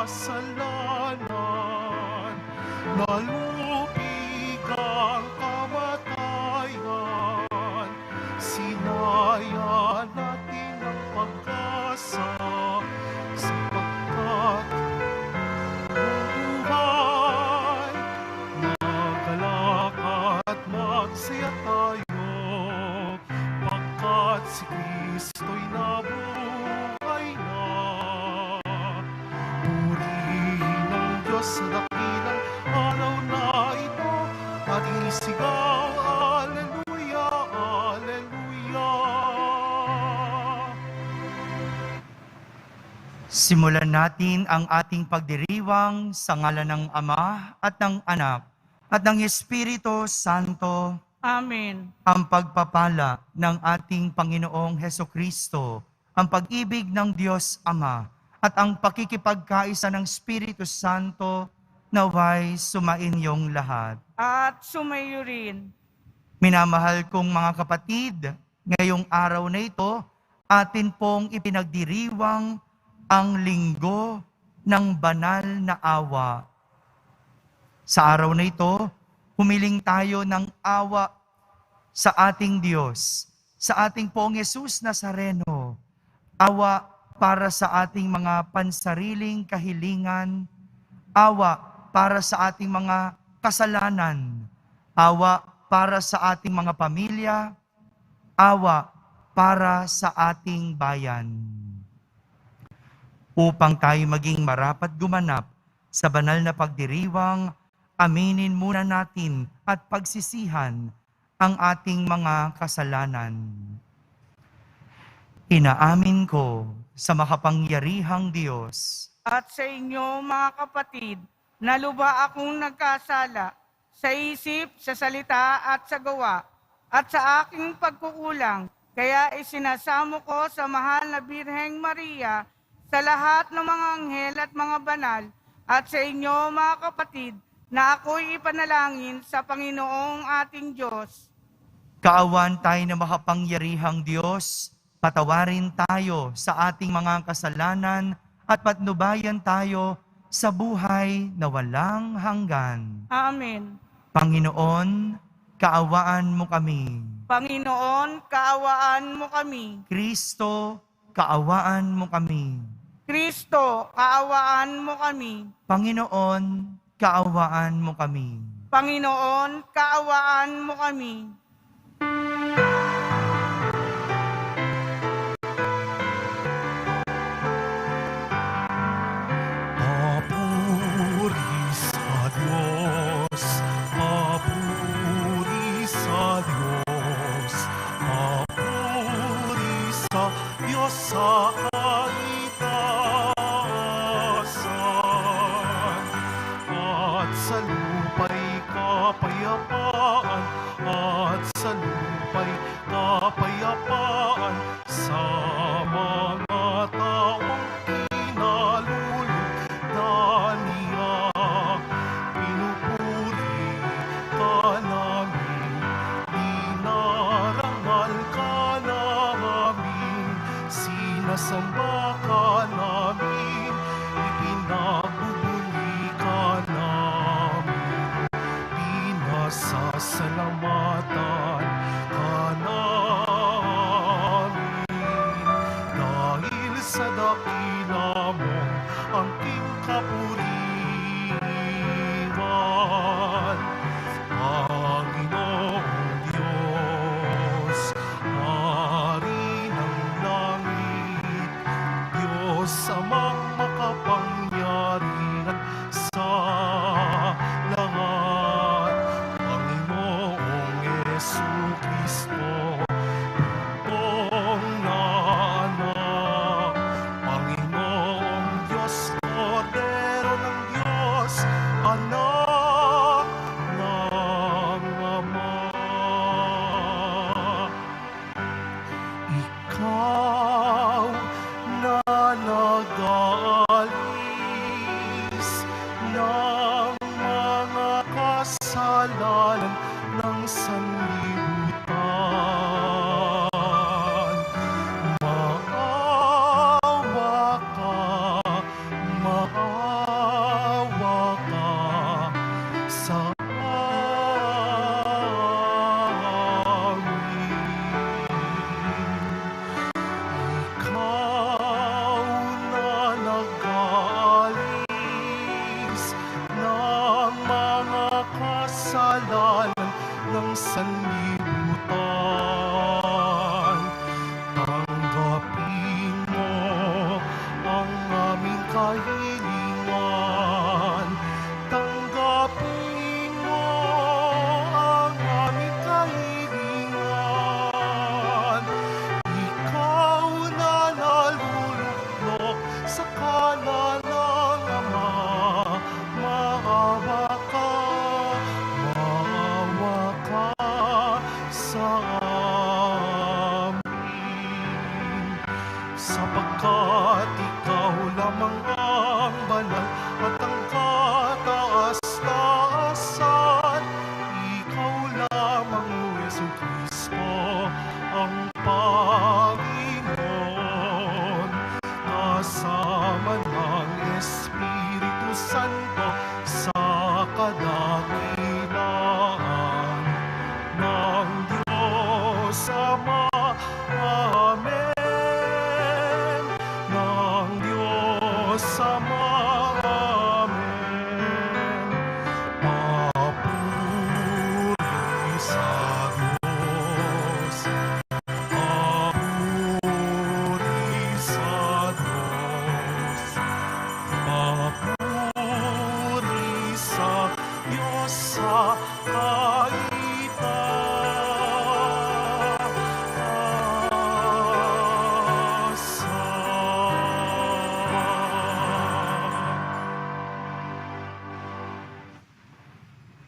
kasalanan, nalupig ang kamatayan, sinaya natin ang pag-asa, sapagkat buhay, magalak at magsaya tayo, pagkat si Kristo'y nabuhay na. Purihin ang Diyos sa dakilang araw na ito, ating sigaw, Alleluia, Alleluia. Simulan natin ang ating pagdiriwang sa ngalan ng Ama at ng Anak at ng Espiritu Santo. Amen. Ang pagpapala ng ating Panginoong Hesukristo, ang pag-ibig ng Diyos Ama, at ang pakikipagkaisa ng Espiritu Santo naway sumainyong lahat. At sumayo rin. Minamahal kong mga kapatid, ngayong araw na ito, atin pong ipinagdiriwang ang linggo ng banal na awa. Sa araw na ito, humiling tayo ng awa sa ating Diyos, sa ating Poong Hesus Nazareno, awa para sa ating mga pansariling kahilingan, awa para sa ating mga kasalanan, awa para sa ating mga pamilya, awa para sa ating bayan. Upang tayo maging marapat gumanap sa banal na pagdiriwang, aminin muna natin at pagsisihan ang ating mga kasalanan. Inaamin ko sa makapangyarihang Diyos At sa inyo, mga kapatid, na luba akong nagkasala sa isip, sa salita at sa gawa, at sa aking pagkukulang. Kaya isinasamo ko sa mahal na Birheng Maria, sa lahat ng mga anghel at mga banal, at sa inyo, mga kapatid, na ako'y ipanalangin sa Panginoong ating Diyos. Kaawan tayo na makapangyarihang Diyos, patawarin tayo sa ating mga kasalanan at patnubayan tayo sa buhay na walang hanggan. Amen. Panginoon, kaawaan mo kami. Panginoon, kaawaan mo kami. Kristo, kaawaan mo kami. Kristo, kaawaan mo kami. Panginoon, kaawaan mo kami. Panginoon, kaawaan mo kami. Papuri sa Diyos, papuri sa Diyos, papuri sa Diyos sa kaitaasan, at sa lupa'y kapayapaan, at sa lupa'y kapayapaan sa mga taong kinalulugdan niya. Pinupuri ka namin, dinarangal ka namin, sinasamba ka namin, ipinagbubuli ka namin, pinasasalamatan ka namin. Dahil sa dakila mo ang king kapurihan, Panginoong Diyos, Hari ng langit, Diyos amang makapangyarihan sa lahat, Panginoong Jesucristo, buong na anak, Panginoong Diyos, Kordero ng Diyos, anak ng Ama. Ikaw na nag-aalis ng mga kasalanan ng sanlibutan. Maawa ka, maawa kahilingan. Tanggapin mo ang aming kahilingan. Ikaw na naluluklok sa kanan ng Ama. Maawa ka sa amin. Sapagkat ikaw lamang ang banal at ang kataas-taasan. Ikaw lamang, Jesucristo, ang Panginoon. Kasama ng Espiritu Santo sa kadakilaan ng Diyos Ama. Amen. Ng Diyos Ama. Amen. Papuri sa Diyos. Papuri sa Diyos. Papuri sa Diyos sa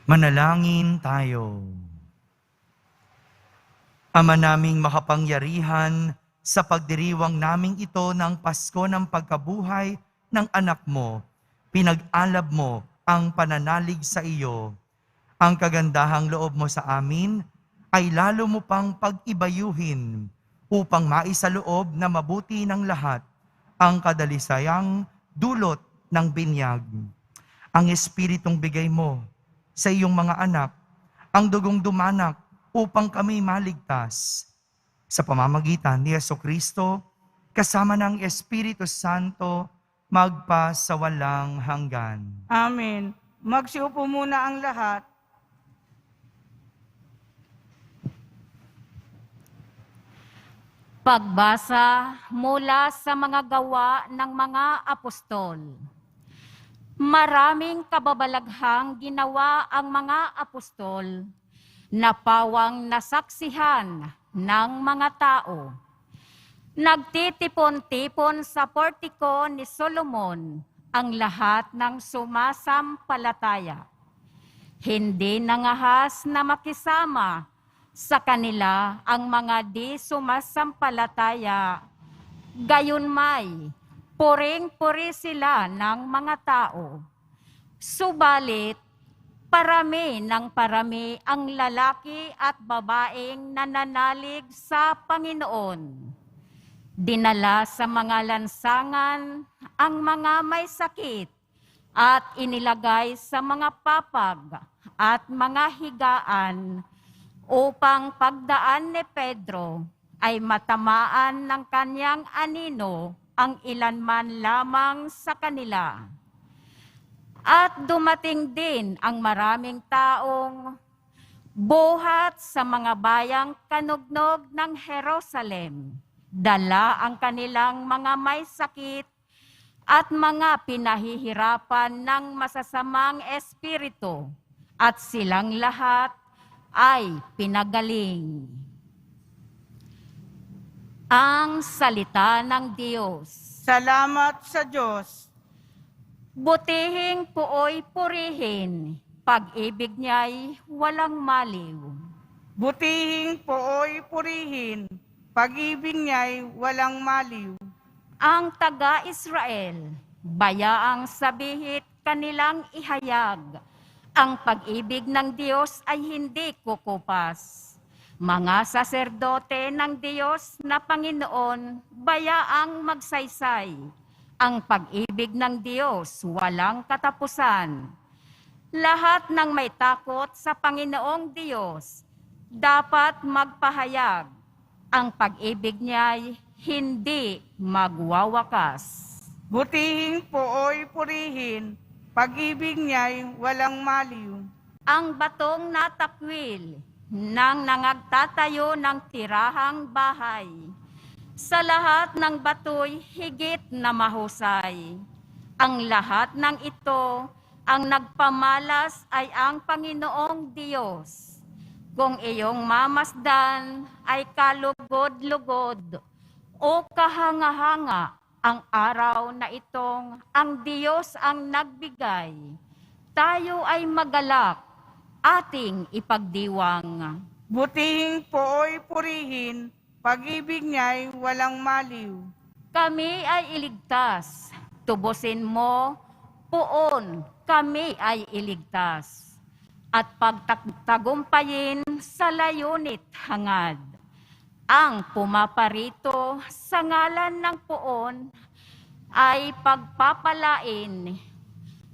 Manalangin tayo. Ama naming makapangyarihan, sa pagdiriwang naming ito ng Pasko ng pagkabuhay ng anak mo, pinag-alab mo ang pananalig sa iyo. Ang kagandahang loob mo sa amin ay lalo mo pang pag-ibayuhin upang maisaloob na mabuti ng lahat ang kadalisayang dulot ng binyag. Ang Espiritong bigay mo sa iyong mga anak, ang dugong dumanak upang kami maligtas. Sa pamamagitan ni Jesucristo, kasama ng Espiritu Santo, magpa sa walang hanggan. Amen. Magsiupo muna ang lahat. Pagbasa mula sa mga gawa ng mga apostol. Maraming kababalaghang ginawa ang mga apostol na pawang nasaksihan ng mga tao. Nagtitipon-tipon sa portiko ni Solomon ang lahat ng sumasampalataya. Hindi nangahas na makisama sa kanila ang mga di sumasampalataya. Gayunmay, puring-puri sila ng mga tao. Subalit, parami ng parami ang lalaki at babaeng nananalig sa Panginoon. Dinala sa mga lansangan ang mga may sakit at inilagay sa mga papag at mga higaan upang pagdaan ni Pedro ay matamaan ng kanyang anino ang ilanman lamang sa kanila. At dumating din ang maraming taong buhat sa mga bayang kanugnog ng Jerusalem. Dala ang kanilang mga may sakit at mga pinahihirapan ng masasamang espiritu, at silang lahat ay pinagaling. Ang salita ng Diyos. Salamat sa Diyos. Butihing puoy purihin, pag-ibig niya'y walang maliw. Butihing pooy purihin, pag-ibig niya'y walang maliw. Ang taga-Israel, bayaang sabihit kanilang ihayag, ang pag-ibig ng Diyos ay hindi kukupas. Mga saserdote ng Diyos na Panginoon, bayaang magsaysay. Ang pag-ibig ng Diyos walang katapusan. Lahat ng may takot sa Panginoong Diyos, dapat magpahayag. Ang pag-ibig niya'y hindi magwawakas. Butihing pooy purihin, pag-ibig niya'y walang maliw. Ang batong natakwil ng nangagtatayo ng tirahang bahay. Sa lahat ng batoy higit na mahusay. Ang lahat ng ito, ang nagpamalas ay ang Panginoong Diyos. Kung iyong mamasdan ay kalugod-lugod o kahanga-hanga ang araw na itong ang Diyos ang nagbigay, tayo ay magalak, ating ipagdiwang. Butihing pooy purihin, pag-ibig niya'y walang maliw. Kami ay iligtas, tubusin mo, poon, kami ay iligtas. At pagtagumpayin sa layunit hangad. Ang pumaparito sa ngalan ng poon ay pagpapalain.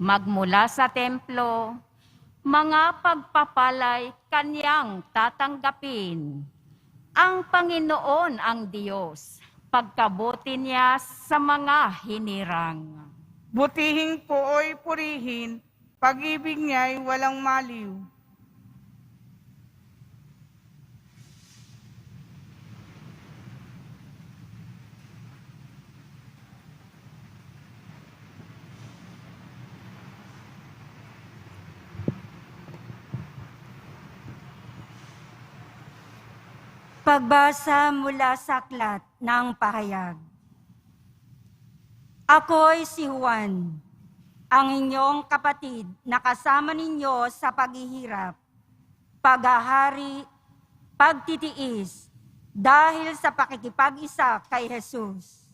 Magmula sa templo, mga pagpapalay kanyang tatanggapin. Ang Panginoon ang Diyos, pagkabuti niya sa mga hinirang. Butihing pooy purihin, pag-ibig niya'y walang maliw. Pagbasa mula sa aklat ng pahayag. Ako'y si Juan, ang inyong kapatid na kasama ninyo sa paghihirap, paghahari, pagtitiis, dahil sa pakikipag-isa kay Jesus.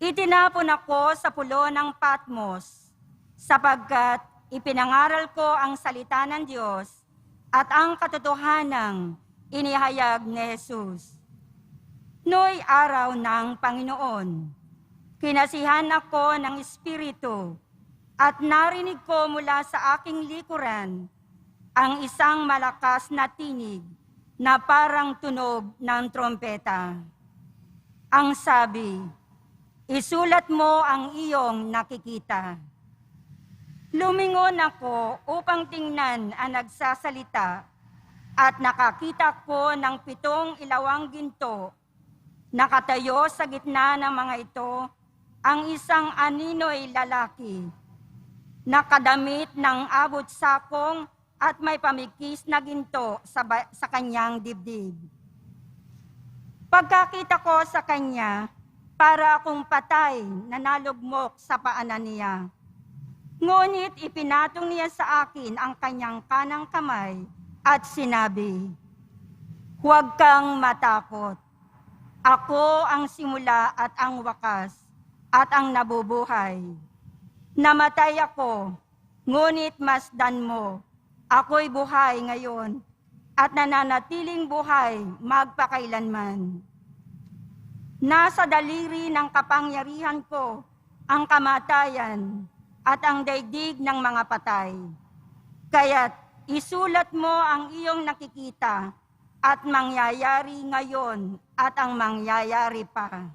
Itinapon ako sa pulo ng Patmos, sapagkat ipinangaral ko ang salita ng Diyos at ang katotohanang inihayag ni Jesus. No'y araw ng Panginoon, kinasihan ako ng Espiritu at narinig ko mula sa aking likuran ang isang malakas na tinig na parang tunog ng trompeta. Ang sabi, isulat mo ang iyong nakikita. Lumingon ako upang tingnan ang nagsasalita at nakakita ko ng 7 ilawang ginto. Nakatayo sa gitna ng mga ito ang isang aninoy lalaki, nakadamit ng abot sakong at may pamikis na ginto sa kanyang dibdib. Pagkakita ko sa kanya, para akong patay na nalugmok sa paanan niya. Ngunit ipinatong niya sa akin ang kanyang kanang kamay at sinabi, huwag kang matakot. Ako ang simula at ang wakas at ang nabubuhay. Namatay ako, ngunit masdan mo. Ako'y buhay ngayon at nananatiling buhay magpakailanman. Nasa daliri ng kapangyarihan ko ang kamatayan at ang daigdig ng mga patay. Kaya't isulat mo ang iyong nakikita at mangyayari ngayon at ang mangyayari pa.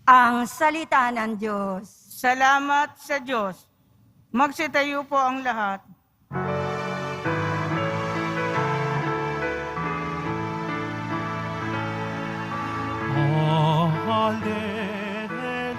Ang salita ng Diyos. Salamat sa Diyos. Magsitayo po ang lahat. Hallelujah, hallelujah.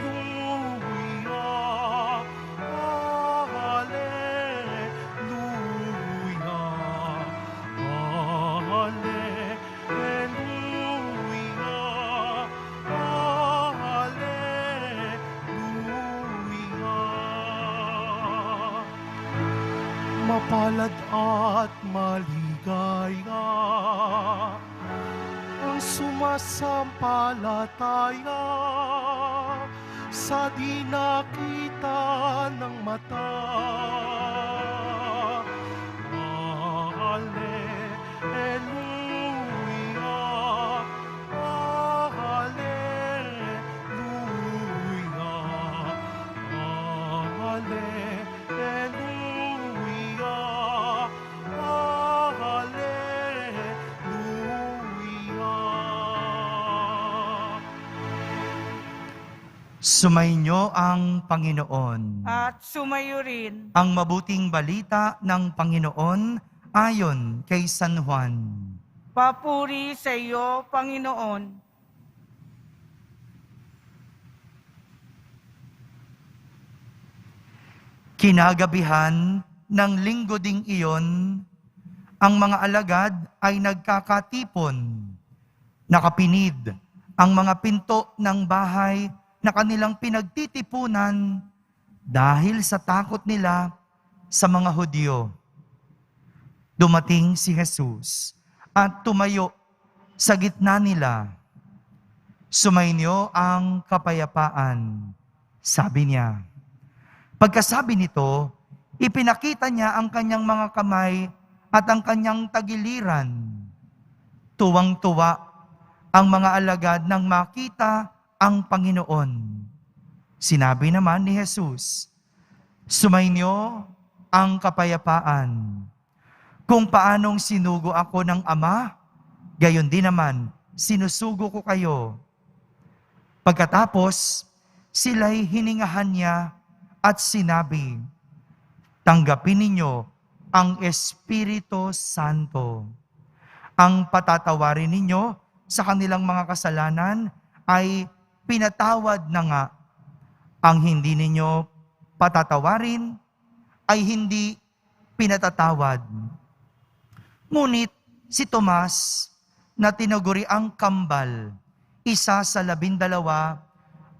Mapalad at maligaya ang sumasampalataya sa di nakita ng mata. Hallelujah, hallelujah, hallelujah, hallelujah. Sumainyo ang Panginoon. At sumayo rin. Ang mabuting balita ng Panginoon ayon kay San Juan. Papuri sa iyo, Panginoon. Kinagabihan ng linggo ding iyon, ang mga alagad ay nagkakatipon. Nakapinid ang mga pinto ng bahay na kanilang pinagtitipunan dahil sa takot nila sa mga Hudyo. Dumating si Jesus at tumayo sa gitna nila. Sumainyo ang kapayapaan, sabi niya. Pagkasabi nito, ipinakita niya ang kanyang mga kamay at ang kanyang tagiliran. Tuwang-tuwa ang mga alagad nang makita ang Panginoon. Sinabi naman ni Jesus, sumainyo ang kapayapaan. Kung paanong sinugo ako ng Ama, gayon din naman sinusugo ko kayo. Pagkatapos, sila'y hiningahan niya at sinabi, tanggapin ninyo ang Espiritu Santo. Ang patatawarin ninyo sa kanilang mga kasalanan ay pinatawad na nga. Ang hindi ninyo patatawarin ay hindi pinatatawad. Ngunit si Tomas na tinaguri ang kambal, isa sa 12,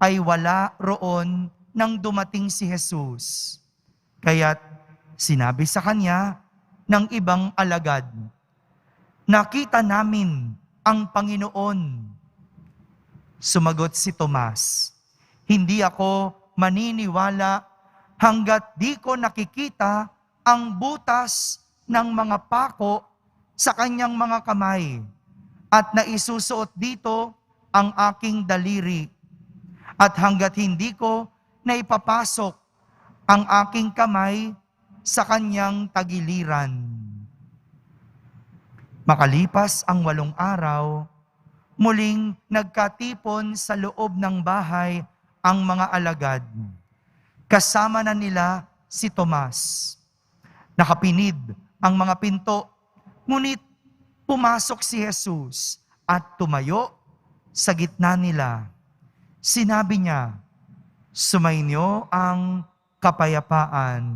ay wala roon nang dumating si Jesus. Kaya't sinabi sa kanya ng ibang alagad, nakita namin ang Panginoon. Sumagot si Tomas, hindi ako maniniwala hanggat di ko nakikita ang butas ng mga pako sa kanyang mga kamay at naisusuot dito ang aking daliri at hanggat hindi ko na ipapasok ang aking kamay sa kanyang tagiliran. Makalipas ang 8 araw, muling nagkatipon sa loob ng bahay ang mga alagad. Kasama na nila si Tomas. Nakapinid ang mga pinto, ngunit pumasok si Jesus at tumayo sa gitna nila. Sinabi niya, sumainyo ang kapayapaan.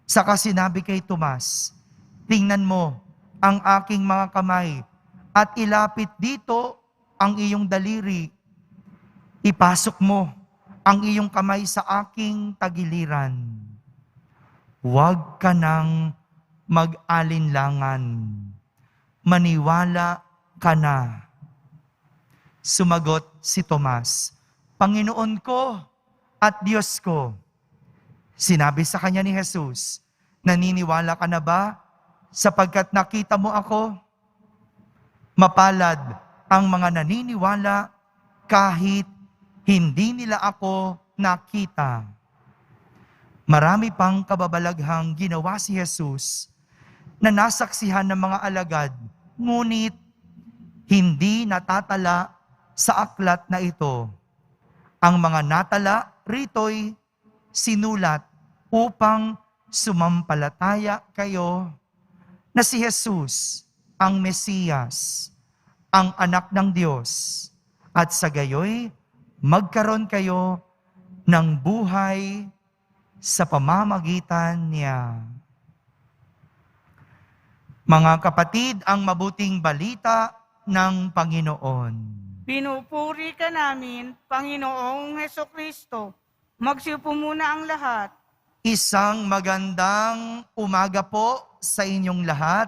Saka sinabi kay Tomas, tingnan mo ang aking mga kamay at ilapit dito ang iyong daliri. Ipasok mo ang iyong kamay sa aking tagiliran. Huwag ka nang mag-alinlangan. Maniwala ka na. Sumagot si Tomas, Panginoon ko at Diyos ko. Sinabi sa kanya ni Jesus, naniniwala ka na ba sapagkat nakita mo ako? Mapalad ang mga naniniwala kahit hindi nila ako nakita. Marami pang kababalaghang ginawa si Jesus na nasaksihan ng mga alagad, ngunit hindi natatala sa aklat na ito. Ang mga natala rito'y sinulat upang sumampalataya kayo na si Jesus ang Mesiyas, ang anak ng Diyos, at sa gayoy magkaroon kayo ng buhay sa pamamagitan niya. Mga kapatid, ang mabuting balita ng Panginoon. Pinupuri ka namin, Panginoong Hesukristo. Magsiupo muna ang lahat. Isang magandang umaga po sa inyong lahat.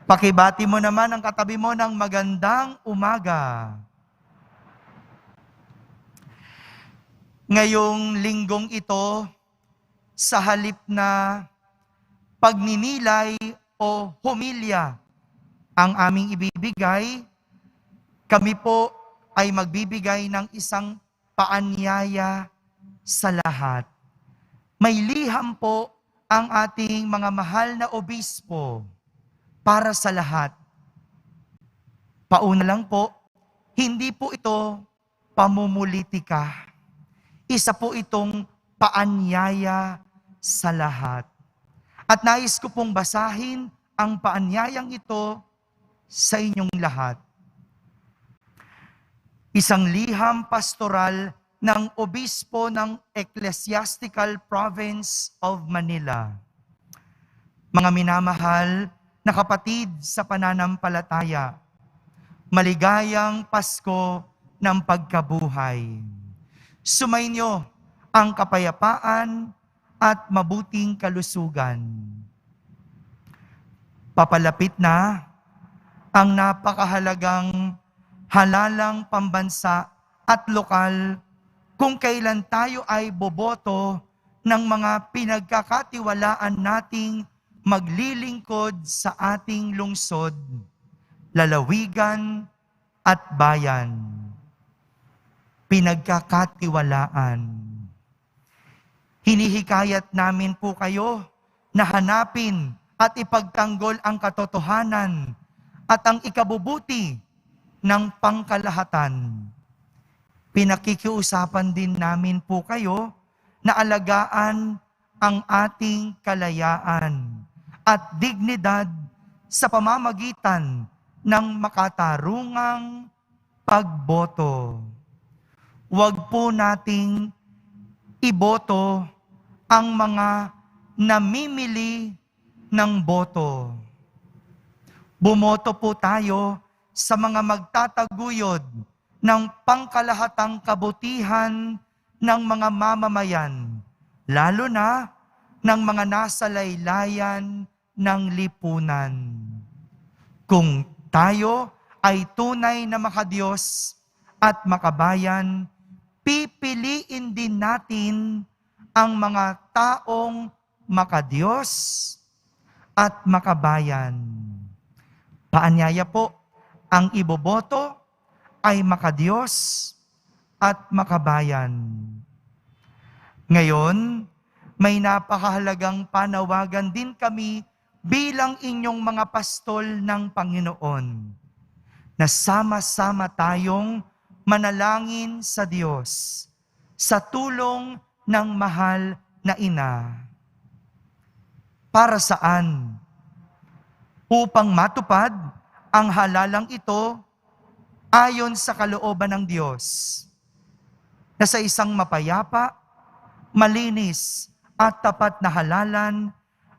Pakibati mo naman ang katabi mo ng magandang umaga. Ngayong linggong ito, sa halip na pagninilay o homilya ang aming ibibigay, kami po ay magbibigay ng isang paanyaya sa lahat. May liham po ang ating mga mahal na obispo para sa lahat. Pauna lang po, hindi po ito pamumulitika. Isa po itong paanyaya sa lahat. At nais ko pong basahin ang paanyayang ito sa inyong lahat. Isang liham pastoral ng Obispo ng Ecclesiastical Province of Manila. Mga minamahal na kapatid sa pananampalataya, maligayang Pasko ng pagkabuhay. Sumainyo ang kapayapaan at mabuting kalusugan. Papalapit na ang napakahalagang halalang pambansa at lokal kung kailan tayo ay boboto ng mga pinagkakatiwalaan nating maglilingkod sa ating lungsod, lalawigan at bayan. Pinagkakatiwalaan. Hinihikayat namin po kayo na hanapin at ipagtanggol ang katotohanan at ang ikabubuti ng pangkalahatan. Pinakikiusapan din namin po kayo na alagaan ang ating kalayaan at dignidad sa pamamagitan ng makatarungang pagboto. Huwag po nating iboto ang mga namimili ng boto. Bumoto po tayo sa mga magtataguyod ng pangkalahatang kabutihan ng mga mamamayan, lalo na ng mga nasa laylayan ng lipunan. Kung tayo ay tunay na makadiyos at makabayan, pipiliin din natin ang mga taong makadiyos at makabayan. Paanyaya po, ang iboboto ay makadiyos at makabayan. Ngayon, may napakahalagang panawagan din kami bilang inyong mga pastol ng Panginoon na sama-sama tayong manalangin sa Diyos sa tulong ng mahal na ina. Para saan? Upang matupad ang halalang ito ayon sa kalooban ng Diyos, na sa isang mapayapa, malinis at tapat na halalan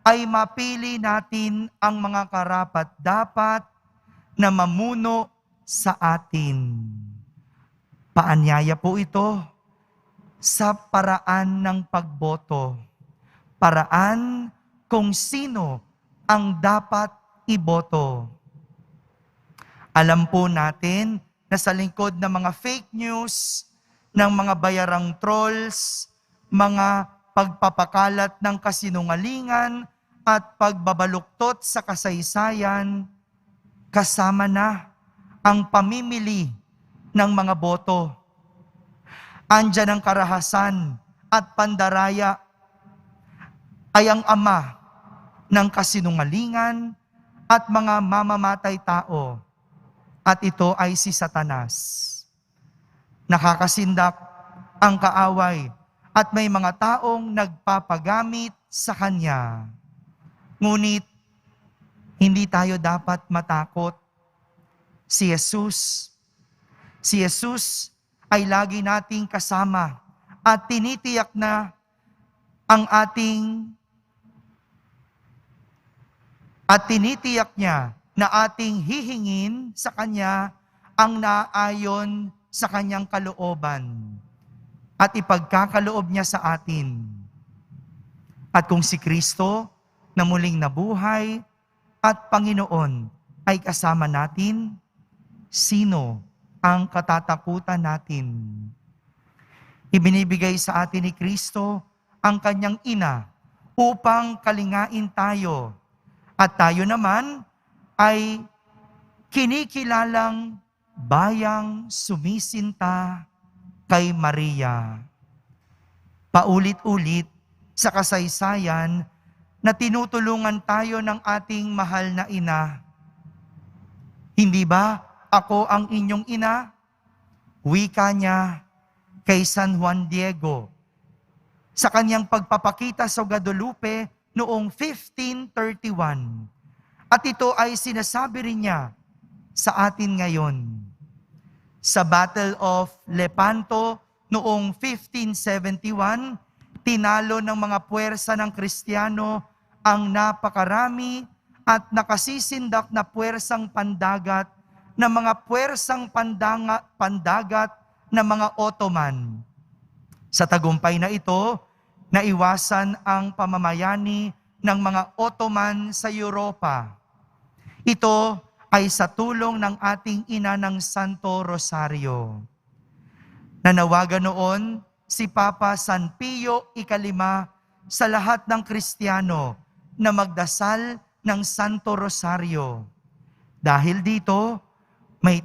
ay mapili natin ang mga karapat-dapat na mamuno sa atin. Paanyaya po ito sa paraan ng pagboto. Paraan kung sino ang dapat iboto. Alam po natin na sa lingkod ng mga fake news, ng mga bayarang trolls, mga pagpapakalat ng kasinungalingan at pagbabaluktot sa kasaysayan, kasama na ang pamimili ng mga boto. Andyan ang karahasan at pandaraya ay ang ama ng kasinungalingan at mga mamamatay tao. At ito ay si Satanas. Nakakasindak ang kaaway at may mga taong nagpapagamit sa kanya. Ngunit, hindi tayo dapat matakot. Si Jesus ay lagi nating kasama at tinitiyak na ang tinitiyak niya na ating hihingin sa Kanya ang naayon sa Kanyang kalooban at ipagkakaloob niya sa atin. At kung si Kristo na muling nabuhay at Panginoon ay kasama natin, sino ang katatakutan natin? Ibinibigay sa atin ni Kristo ang Kanyang ina upang kalingain tayo. At tayo naman ay kinikilalang bayang sumisinta kay Maria. Paulit-ulit sa kasaysayan na tinutulungan tayo ng ating mahal na ina. Hindi ba ako ang inyong ina? Wika niya kay San Juan Diego sa kanyang pagpapakita sa Guadalupe noong 1531. At ito ay sinasabi rin niya sa atin ngayon. Sa Battle of Lepanto noong 1571, tinalo ng mga puwersa ng Kristiyano ang napakarami at nakasisindak na puwersang pandagat na mga puwersang pandagat na mga Ottoman. Sa tagumpay na ito, naiwasan ang pamamayani ng mga Ottoman sa Europa. Ito ay sa tulong ng ating ina ng Santo Rosario. Nanawagan noon si Papa San Pio IX sa lahat ng Kristiyano na magdasal ng Santo Rosario. Dahil dito, may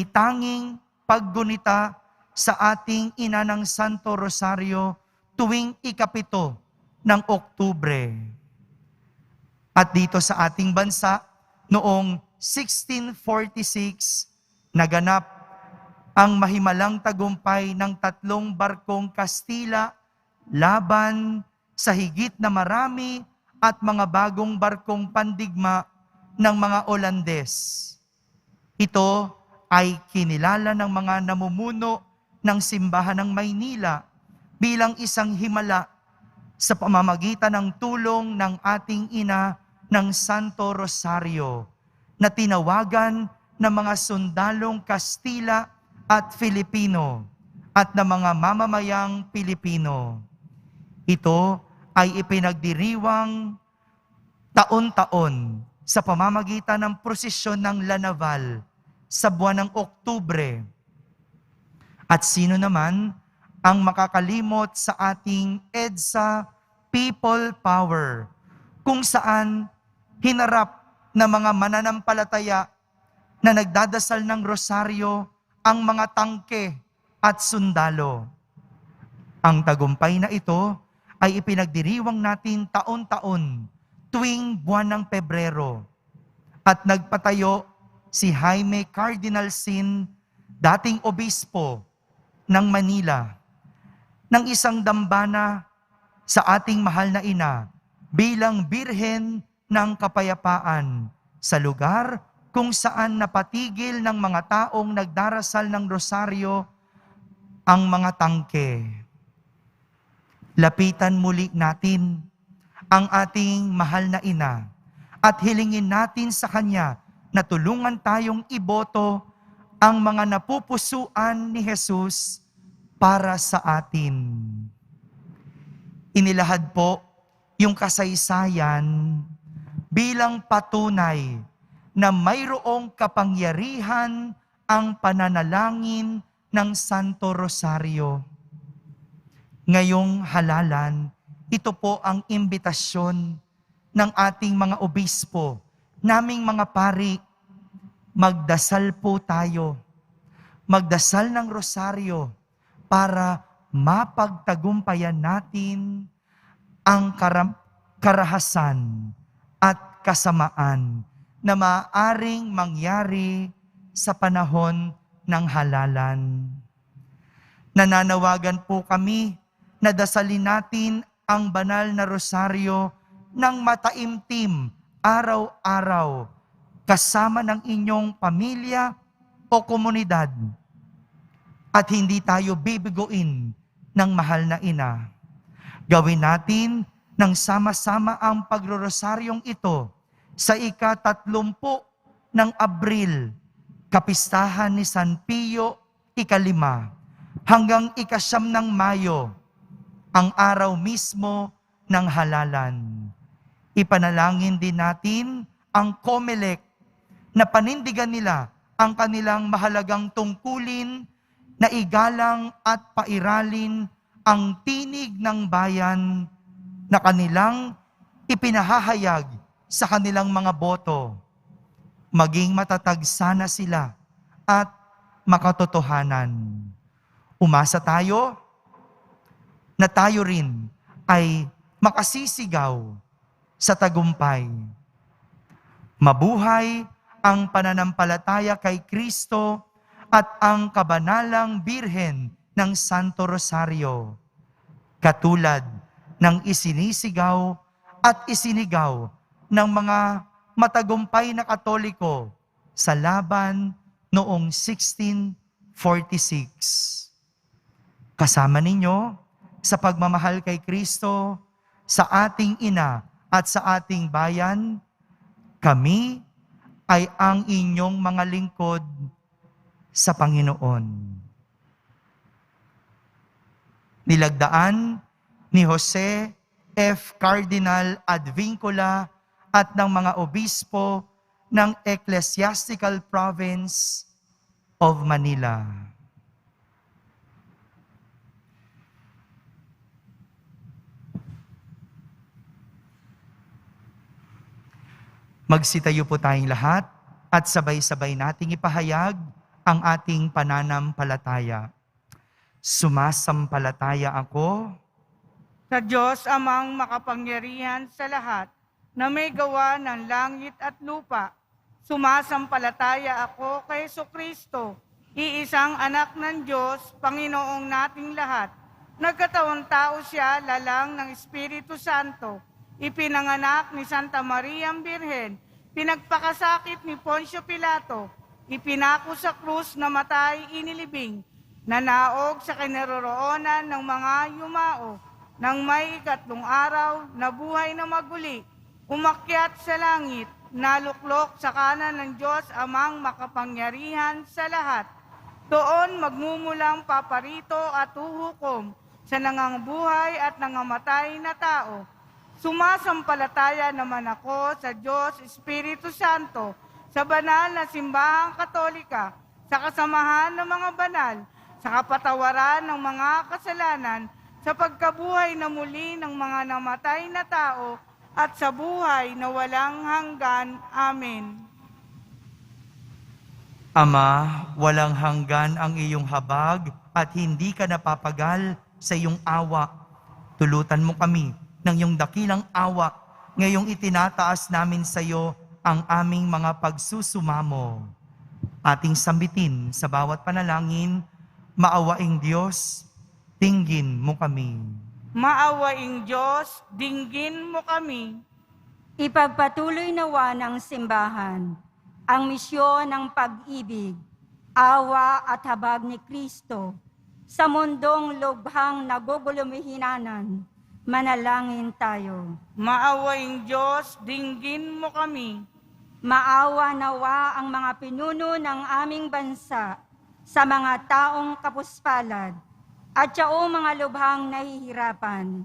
tanging paggunita sa ating ina ng Santo Rosario tuwing ika-7 ng Oktubre. At dito sa ating bansa, noong 1646, naganap ang mahimalang tagumpay ng 3 barkong Kastila laban sa higit na marami at mga bagong barkong pandigma ng mga Olandes. Ito ay kinilala ng mga namumuno ng simbahan ng Maynila bilang isang himala sa pamamagitan ng tulong ng ating ina ng Santo Rosario na tinawagan ng mga sundalong Kastila at Filipino at ng mga mamamayang Pilipino. Ito ay ipinagdiriwang taon-taon sa pamamagitan ng prosesyon ng Lanaval sa buwan ng Oktubre. At sino naman ang makakalimot sa ating EDSA People Power, kung saan hinarap ng mga mananampalataya na nagdadasal ng rosaryo ang mga tangke at sundalo. Ang tagumpay na ito ay ipinagdiriwang natin taon-taon tuwing buwan ng Pebrero. At nagpatayo si Jaime Cardinal Sin, dating obispo ng Manila, ng isang dambana sa ating mahal na ina bilang Birhen ng Kapayapaan sa lugar kung saan napatigil ng mga taong nagdarasal ng rosaryo ang mga tangke. Lapitan muli natin ang ating mahal na ina at hilingin natin sa kanya na tulungan tayong iboto ang mga napupusuan ni Jesus para sa atin. Inilahad po yung kasaysayan bilang patunay na mayroong kapangyarihan ang pananalangin ng Santo Rosario. Ngayong halalan, ito po ang imbitasyon ng ating mga obispo, naming mga pari. Magdasal po tayo. Magdasal ng rosaryo para mapagtagumpayan natin ang karahasan at kasamaan na maaaring mangyari sa panahon ng halalan. Nananawagan po kami na dasalin natin ang banal na rosaryo ng mataimtim araw-araw kasama ng inyong pamilya o komunidad at hindi tayo bibiguin ng mahal na ina. Gawin natin ng sama-sama ang pagrorosaryong ito sa ika-30 ng Abril, kapistahan ni San Pio IX, hanggang ika-9 ng Mayo, ang araw mismo ng halalan. Ipanalangin din natin ang COMELEC na panindigan nila ang kanilang mahalagang tungkulin na igalang at pairalin ang tinig ng bayan na kanilang ipinahahayag sa kanilang mga boto. Maging matatag sana sila at makatotohanan. Umasa tayo na tayo rin ay makasisigaw sa tagumpay. Mabuhay ang pananampalataya kay Kristo at ang kabanalang Birhen ng Santo Rosario, katulad ng isinisigaw at isinigaw ng mga matagumpay na Katoliko sa laban noong 1646. Kasama ninyo sa pagmamahal kay Kristo, sa ating ina at sa ating bayan, kami ay ang inyong mga lingkod sa Panginoon. Nilagdaan ni Jose F. Cardinal Advincula at ng mga obispo ng Ecclesiastical Province of Manila. Magsitayo po tayong lahat at sabay-sabay nating ipahayag ang ating pananampalataya. Sumasampalataya ako Sa Diyos amang makapangyarihan sa lahat, na may gawa ng langit at lupa. Sumasampalataya ako kay Jesucristo, iisang anak ng Diyos, Panginoong nating lahat. Nagkatawang tao siya, lalang ng Espiritu Santo. Ipinanganak ni Santa Maria Birhen, pinagpakasakit ni Poncio Pilato, ipinako sa krus, namatay, inilibing, nanaog sa kinaroroonan ng mga yumao, nang may ikatlong araw, nabuhay na maguli, umakyat sa langit, naluklok sa kanan ng Diyos amang makapangyarihan sa lahat. Doon magmumulang paparito at uhukom sa nangangabuhay at nangamatay na tao. Sumasampalataya naman ako sa Diyos Espiritu Santo, sa banal na simbahang katolika, sa kasamahan ng mga banal, sa kapatawaran ng mga kasalanan, sa pagkabuhay na muli ng mga namatay na tao, at sa buhay na walang hanggan. Amen. Ama, walang hanggan ang iyong habag at hindi ka napapagal sa iyong awa. Tulutan mo kami ng iyong dakilang awa, ngayong itinataas namin sa iyo ang aming mga pagsusumamo. Ating sambitin sa bawat panalangin, maawaing Diyos, dinggin mo kami. Maawaing Diyos, dinggin mo kami. Ipagpatuloy nawa ng simbahan ang misyon ng pag-ibig, awa at habag ni Kristo sa mundong lubhang nagugulumihinan. Manalangin tayo. Maawaing Diyos, dinggin mo kami. Maawa nawa ang mga pinuno ng aming bansa sa mga taong kapuspalad at yaong mga lubhang nahihirapan.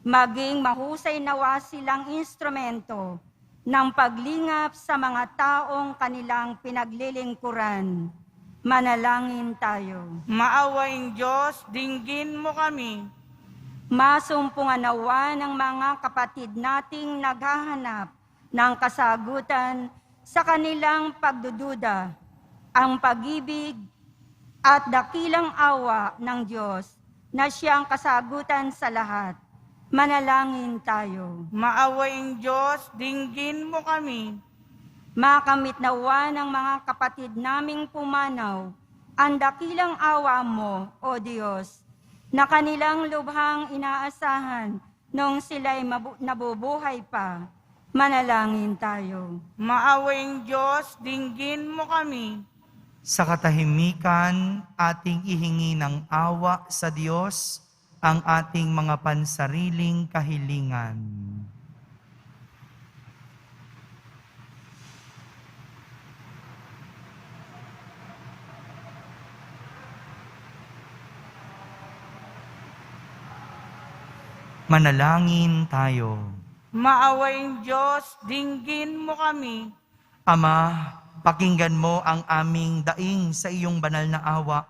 Maging mahusay nawa silang instrumento ng paglingap sa mga taong kanilang pinaglilingkuran. Manalangin tayo. Maawaing Diyos, dinggin mo kami. Masumpungan nawa ng mga kapatid nating naghahanap ng kasagutan sa kanilang pagdududa, ang pag-ibig at dakilang awa ng Diyos na siyang kasagutan sa lahat. Manalangin tayo. Maawaing Diyos, dinggin mo kami. Makamit nawa ng mga kapatid naming pumanaw ang dakilang awa mo, O Diyos, na kanilang lubhang inaasahan nung sila'y nabubuhay pa. Manalangin tayo. Maawaing Diyos, dinggin mo kami. Sa katahimikan, ating ihingi ng awa sa Diyos ang ating mga pansariling kahilingan. Manalangin tayo. Maawaing Diyos, dinggin mo kami. Ama, pakinggan mo ang aming daing sa iyong banal na awa.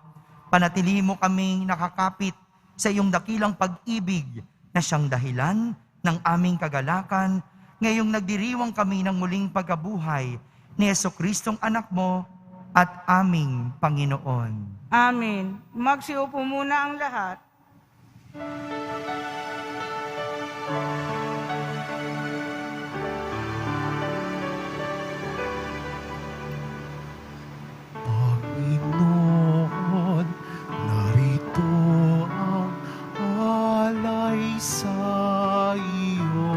Panatilihin mo kaming nakakapit sa iyong dakilang pag-ibig na siyang dahilan ng aming kagalakan, ngayong nagdiriwang kami ng muling pagkabuhay ni Jesucristong anak mo at aming Panginoon. Amen. Magsiupo muna ang lahat. Panginoon, narito ang alay sa iyo.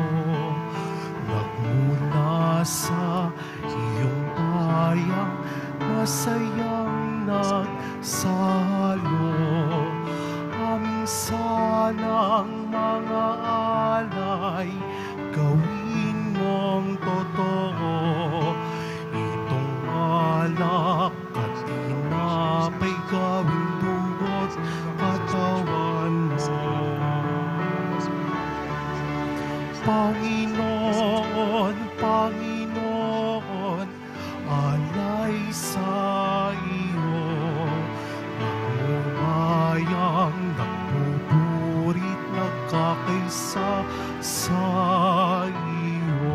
Nagmula sa iyong bayang masayang nagsalo. salang mga alay, gawin mong totoo. Itong alak at tinapay, gawin dugot katawan mo. Panginoon, Panginoon, alay sa iyo. Nagmumayang, nagpupurit, nagkakaisa sa iyo.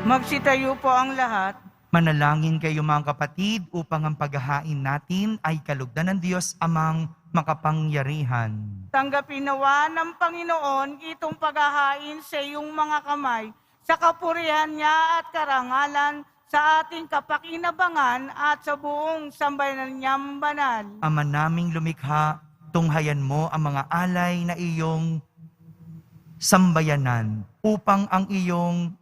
Magsitayo po ang lahat. Manalangin kayo mga kapatid upang ang paghahain natin ay kalugdan ng Diyos Amang makapangyarihan. Tanggapin nawa ng Panginoon itong paghahain sa iyong mga kamay, sa kapurihan niya at karangalan, sa ating kapakinabangan at sa buong sambayanan niyang banal. Ama naming lumikha, tunghayan mo ang mga alay na iyong sambayanan upang ang iyong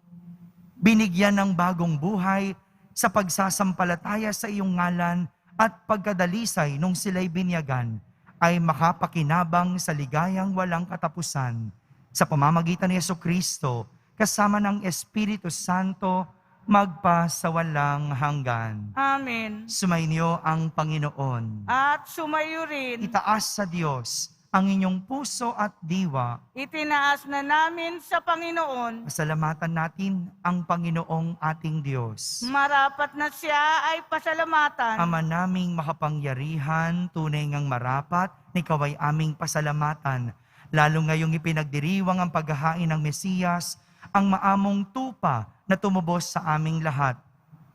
binigyan ng bagong buhay sa pagsasampalataya sa iyong ngalan at pagkadalisay nung sila'y binyagan ay makapakinabang sa ligayang walang katapusan sa pamamagitan ni Jesucristo kasama ng Espiritu Santo magpa sa walang hanggan. Amen. Sumainyo ang Panginoon. At sumayo rin, Itaas sa Diyos ang inyong puso at diwa. itinaas na namin sa Panginoon. Pasalamatan natin ang Panginoong ating Diyos. Marapat na siya ay pasalamatan. Ama naming makapangyarihan, tunay ngang marapat, ikaw ay aming pasalamatan. Lalo ngayong ipinagdiriwang ang paghahain ng Mesiyas, ang maamong tupa na tumubos sa aming lahat.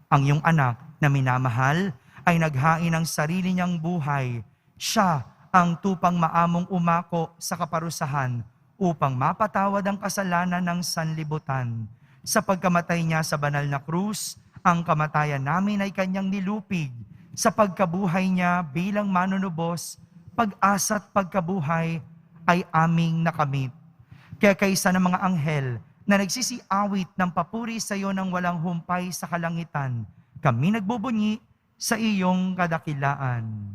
Ang iyong anak na minamahal ay naghain ng sarili niyang buhay. Siya ang tupang maamong umako sa kaparusahan upang mapatawad ang kasalanan ng sanlibutan. Sa pagkamatay niya sa banal na krus, ang kamatayan namin ay kanyang nilupig. Sa pagkabuhay niya bilang manunubos, pag-asa at pagkabuhay ay aming nakamit. Kaya kaysa ng mga anghel na nagsisiawit ng papuri sa iyo ng walang humpay sa kalangitan, kami nagbubunyi sa iyong kadakilaan.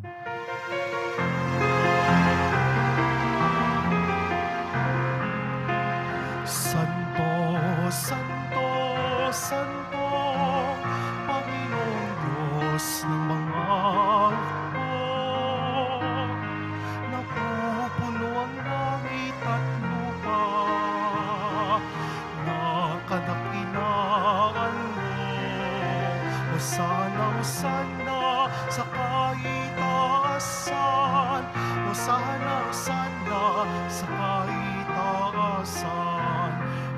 Santo, Santo, Santo, Panginoong Diyos ng mga hukbo. Napupuno ang langit at lupa, nakadakilaan mo. Hosana, Hosana sa kaitaasan. Hosana, Hosana sa kaitaasan.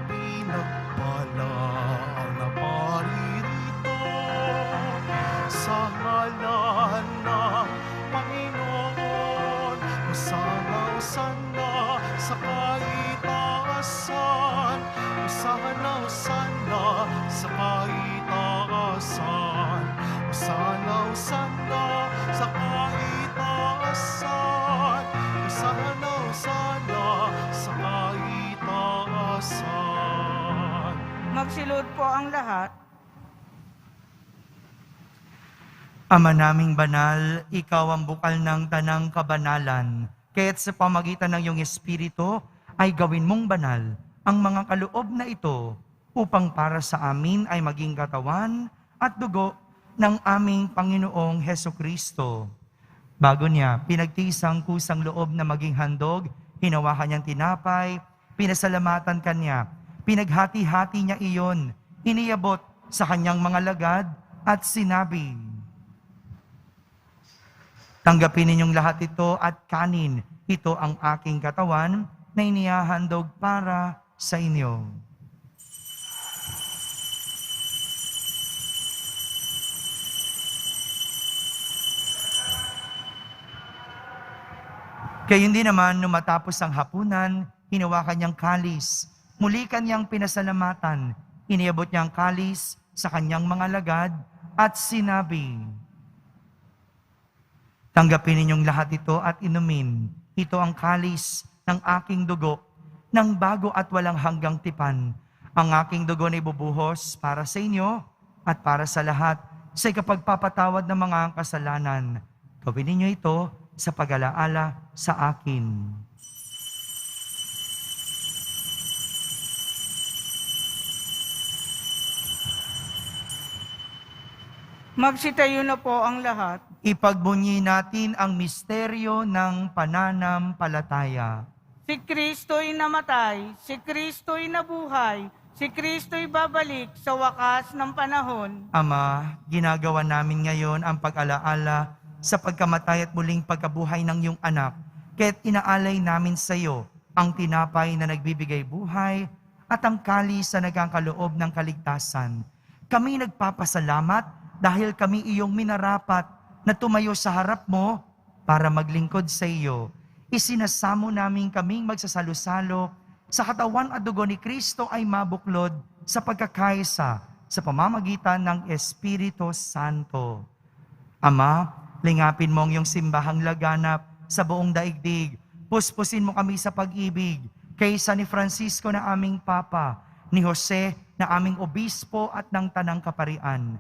Pinagpala ang naparirito sa ngalan ng Panginoon. Hosana, Hosana sa kaitaasan. Hosana, Hosana sa kaitaasan. Hosana, Hosana sa kaitaasan. Hosana, Hosana sa kaitaasan. Magsilod po ang lahat. Ama naming banal, ikaw ang bukal ng tanang kabanalan. Kaya't sa pamagitan ng iyong Espiritu ay gawin mong banal ang mga kaloob na ito upang para sa amin ay maging katawan at dugo ng aming Panginoong Hesukristo. Bago niya, pinagtisang kusang loob na maging handog, hinawakan niyang tinapay, pinasalamatan kanya, pinaghati-hati niya iyon, iniabot sa kanyang mga lagad at sinabi, "Tanggapin ninyong lahat ito at kanin, ito ang aking katawan na inihahandog para sa inyo." Gayon din naman, nung matapos ang hapunan, hinawakan niyang kalis. Muli kanyang pinasalamatan. Iniabot niyang kalis sa kanyang mga lagad at sinabi, "Tanggapin ninyong lahat ito at inumin. Ito ang kalis ng aking dugo, ng bago at walang hanggang tipan. Ang aking dugo na ibubuhos para sa inyo at para sa lahat sa ikapagpapatawad ng mga kasalanan. Gawin ninyo ito sa pag-alaala sa akin. Magsitayo na po ang lahat. Ipagbunyi natin ang misteryo ng pananampalataya. Si Kristo'y namatay, si Kristo'y nabuhay, si Kristo'y babalik sa wakas ng panahon. Ama, ginagawa namin ngayon ang pag-alaala sa pagkamatay at muling pagkabuhay ng iyong anak, kaya't inaalay namin sa iyo ang tinapay na nagbibigay buhay at ang kalis na nagkakaloob ng kaligtasan. Kami nagpapasalamat dahil kami iyong minarapat na tumayo sa harap mo para maglingkod sa iyo. Isinasamo namin kaming magsasalo-salo sa katawan at dugo ni Kristo ay mabuklod sa pagkakaisa sa pamamagitan ng Espiritu Santo. Ama, lingapin mo ang iyong simbahang laganap sa buong daigdig. Puspusin mo kami sa pag-ibig kaysa ni Francisco na aming Papa, ni Jose na aming Obispo at ng Tanang Kaparian.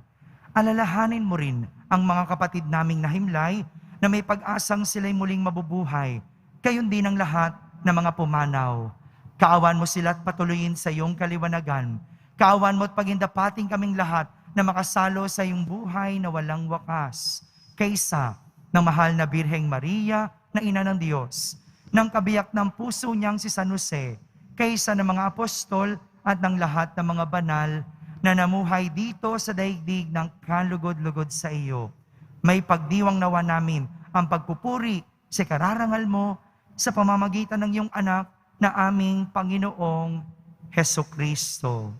Alalahanin mo rin ang mga kapatid naming nahimlay na may pag-asang sila'y muling mabubuhay, gayon din ang lahat ng mga pumanaw. Kaawan mo sila at patuloyin sa iyong kaliwanagan. Kaawan mo at pagindapating kaming lahat na makasalo sa iyong buhay na walang wakas. Kaysa ng mahal na Birheng Maria na Ina ng Diyos, ng kabiyak ng puso niyang si San Jose, kaysa ng mga apostol at ng lahat ng mga banal na namuhay dito sa daigdig ng kalugod-lugod sa iyo. May pagdiwang nawa namin ang pagpupuri sa kararangal mo sa pamamagitan ng iyong anak na aming Panginoong Hesukristo.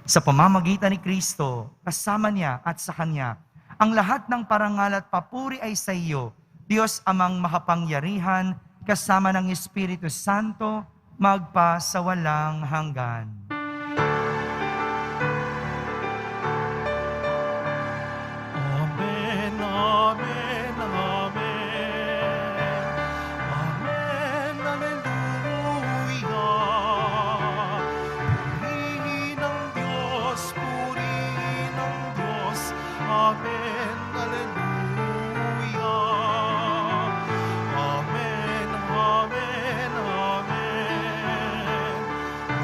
Sa pamamagitan ni Kristo, kasama niya at sa Kanya, ang lahat ng parangal at papuri ay sa iyo, Diyos Amang makapangyarihan, kasama ng Espiritu Santo, magpa sa walang hanggan. Amen, amen, amen. Amen, hallelujah. Purihin ang Diyos, purihin ang Diyos. Amen, hallelujah. Amen, amen, amen.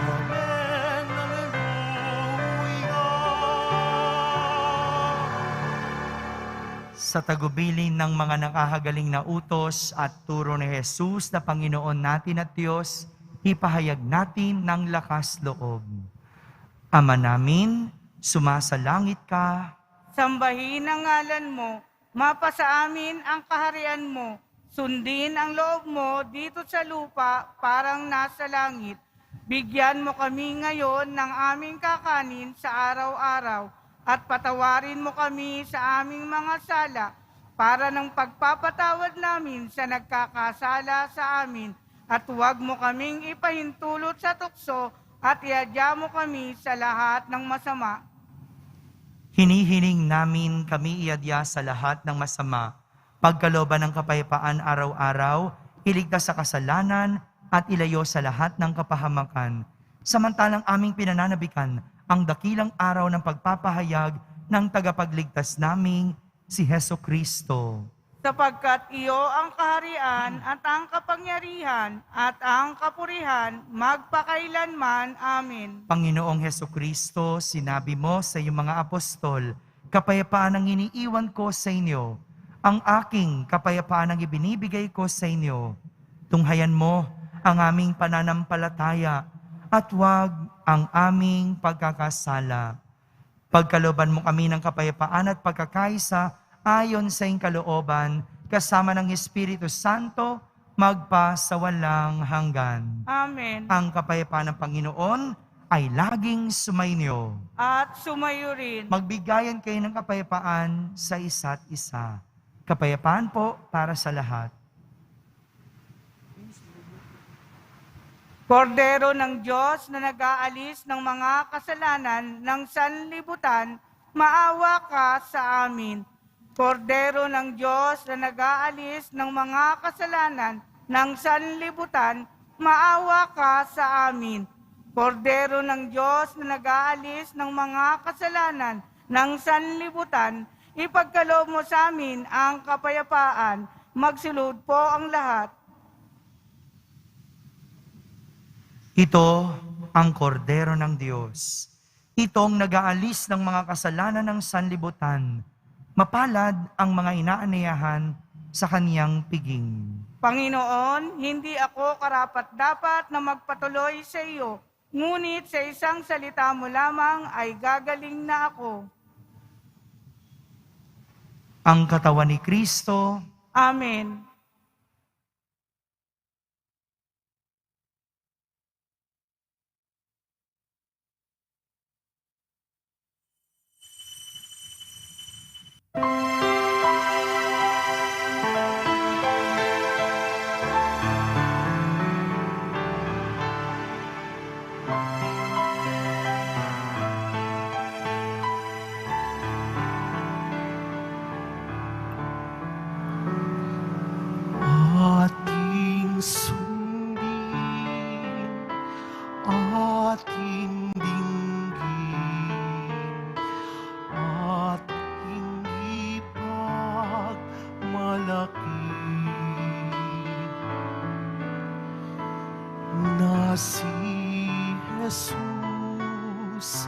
Amen, hallelujah. Sa tagubilin ng mga nakahagaling na utos at turo ni Jesus na Panginoon natin at Diyos, ipahayag natin ng lakas loob. Ama namin, sumasalangit ka, Sambahin ang ngalan mo, mapasa amin ang kaharian mo, sundin ang loob mo dito sa lupa parang nasa langit. Bigyan mo kami ngayon ng aming kakanin sa araw-araw at patawarin mo kami sa aming mga sala para ng pagpapatawad namin sa nagkakasala sa amin at huwag mo kaming ipahintulot sa tukso at iadya mo kami sa lahat ng masama. hinihiling namin kami iadya sa lahat ng masama, pagkalooban ng kapayapaan araw-araw, iligtas sa kasalanan at ilayo sa lahat ng kapahamakan. Samantalang aming pinananabikan ang dakilang araw ng pagpapahayag ng tagapagligtas naming si Heso Kristo. Sapagkat iyo ang kaharian at ang kapangyarihan at ang kapurihan magpakailanman. Amen. Panginoong Heso Kristo, sinabi mo sa iyong mga apostol, kapayapaan ang iniiwan ko sa inyo, ang aking kapayapaan ang ibinibigay ko sa inyo. Tunghayan mo ang aming pananampalataya at huwag ang aming pagkakasala. Pagkalooban mo kami ng kapayapaan at pagkakaisa ayon sa iyong kalooban, kasama ng Espiritu Santo, magpa sa walang hanggan. Amen. Ang kapayapaan ng Panginoon ay laging sumainyo. At sumayo rin. Magbigayan kayo ng kapayapaan sa isa't isa. Kapayapaan po para sa lahat. Kordero ng Diyos na nag-aalis ng mga kasalanan ng sanlibutan, maawa ka sa amin. Kordero ng Diyos na nag-aalis ng mga kasalanan ng sanlibutan, maawa ka sa amin. Kordero ng Diyos na nag-aalis ng mga kasalanan ng sanlibutan, ipagkaloob mo sa amin ang kapayapaan, magsulod po ang lahat. Ito ang kordero ng Diyos. Itong nag-aalis ng mga kasalanan ng sanlibutan. Mapalad ang mga inaaniyahan sa kaniyang piging. Panginoon, hindi ako karapat-dapat na magpatuloy sa iyo, ngunit sa isang salita mo lamang ay gagaling na ako. Ang katawan ni Kristo, Amen. Ating sundin, ating dinggin, ating ipagmalaki na si Jesus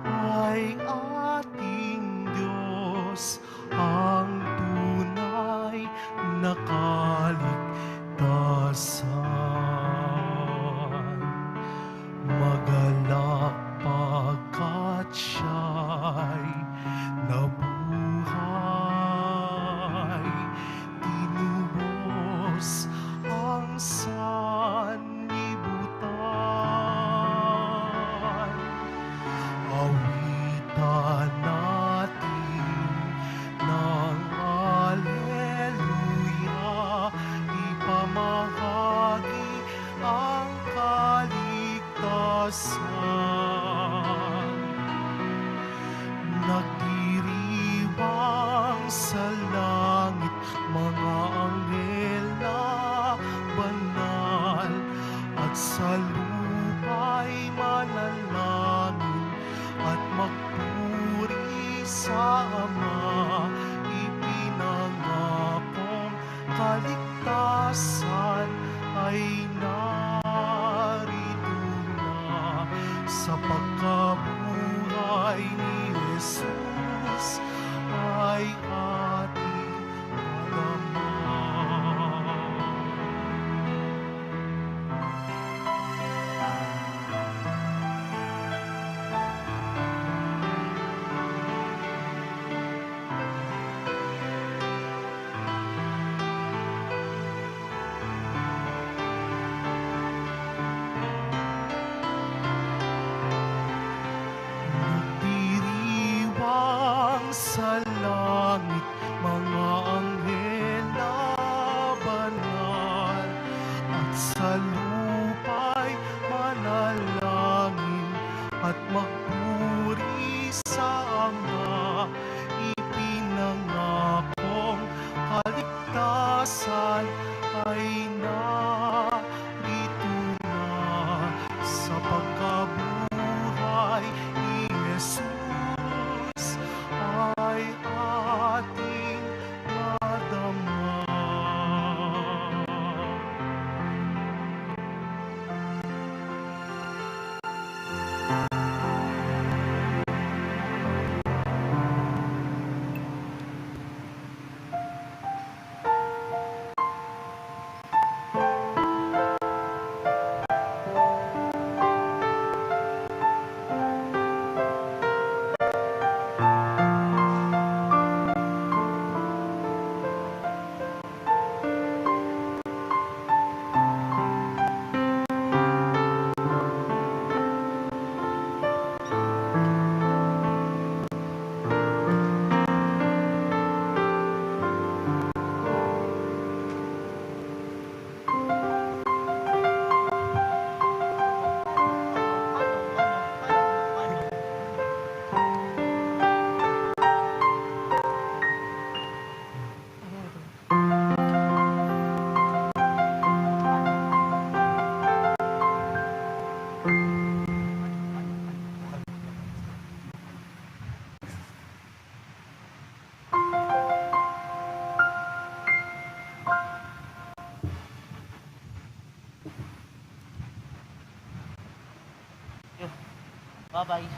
ay ating Diyos, ang tunay na kaligtasan. Magalak pagkat siya'y nabuhay, tinubos ang sanlibutan. Awitan natin ng Alleluia, ipamahagi ang kaligtasan. Nagdiriwang sa langit mga anghel na banal, at sa lupa'y manalangin at magpuri sa Ama. Ipinangakong kaligtasan ay narito na, sa pagkabuhay ni Jesus ay ating madama. Nagdiriwang Bye-bye.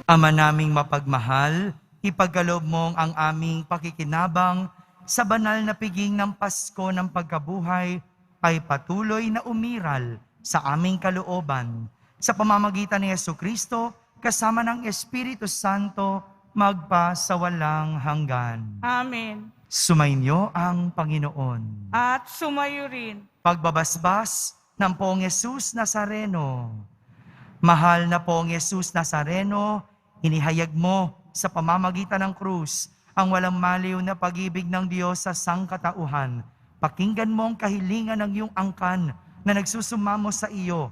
Ama naming mapagmahal, ipagkaloob mong ang aming pakikinabang sa banal na piging ng Pasko ng pagkabuhay ay patuloy na umiral sa aming kalooban. Sa pamamagitan ni Jesucristo, kasama ng Espiritu Santo, magpa sa walang hanggan. Amen. Sumainyo ang Panginoon. At sumayo rin. Pagbabasbas ng Poong Yesus Nazareno. Mahal na Poong Yesus Nazareno, inihayag mo sa pamamagitan ng krus ang walang maliw na pag-ibig ng Diyos sa sangkatauhan. Pakinggan mo ang kahilingan ng iyong angkan na nagsusumamo sa iyo.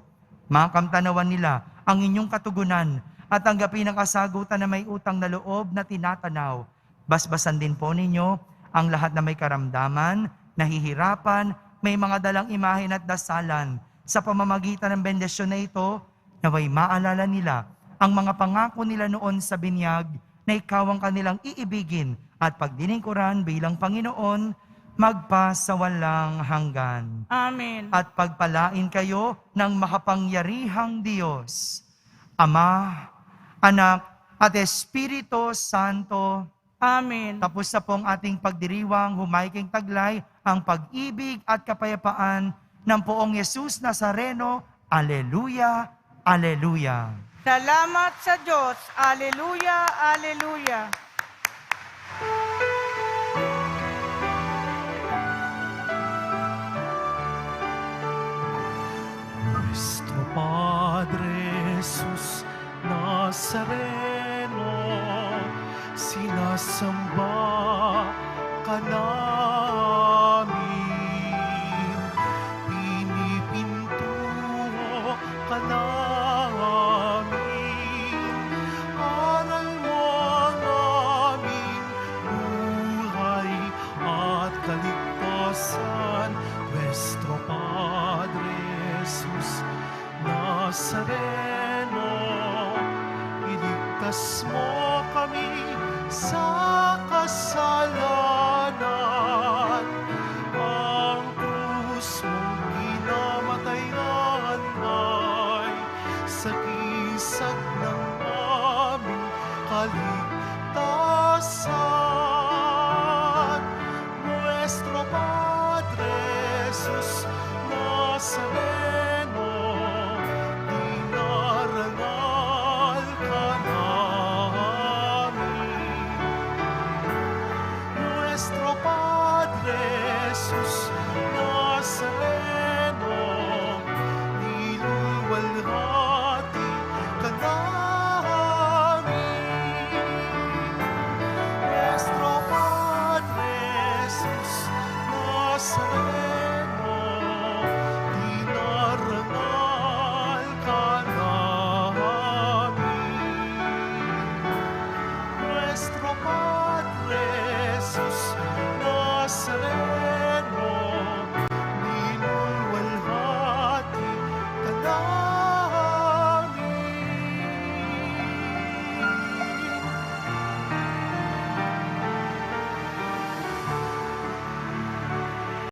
Makamtanawan nila ang inyong katugunan at tanggapin ang kasagutan na may utang na loob na tinatanaw. Basbasan din po ninyo ang lahat na may karamdaman, nahihirapan, may mga dalang imahin at dasalan. Sa pamamagitan ng bendisyon na ito, naway maalala nila ang mga pangako nila noon sa binyag na ikaw ang kanilang iibigin at pagdilingkuran bilang Panginoon, magpa sa walang hanggan. Amen. At pagpalain kayo ng makapangyarihang Diyos, Ama, Anak, at Espiritu Santo. Amen. Tapos na pong ating pagdiriwang, humaiking taglay ang pag-ibig at kapayapaan ng Poong Yesus Nazareno. Aleluya, aleluya. Salamat sa Diyos. Aleluya, aleluya. Nuestro Padre Jesus Nazareno, sinasamba ka namin, pinipintuho ka namin, aral mo ang aming buhay at kaligtasan. Nuestro Padre Jesus Nazareno, iligtas mo kami sa kasalanan. Ang krus mong kinamatayan ay sagisag ng aming kaligtasan. Nuestro Padre Jesus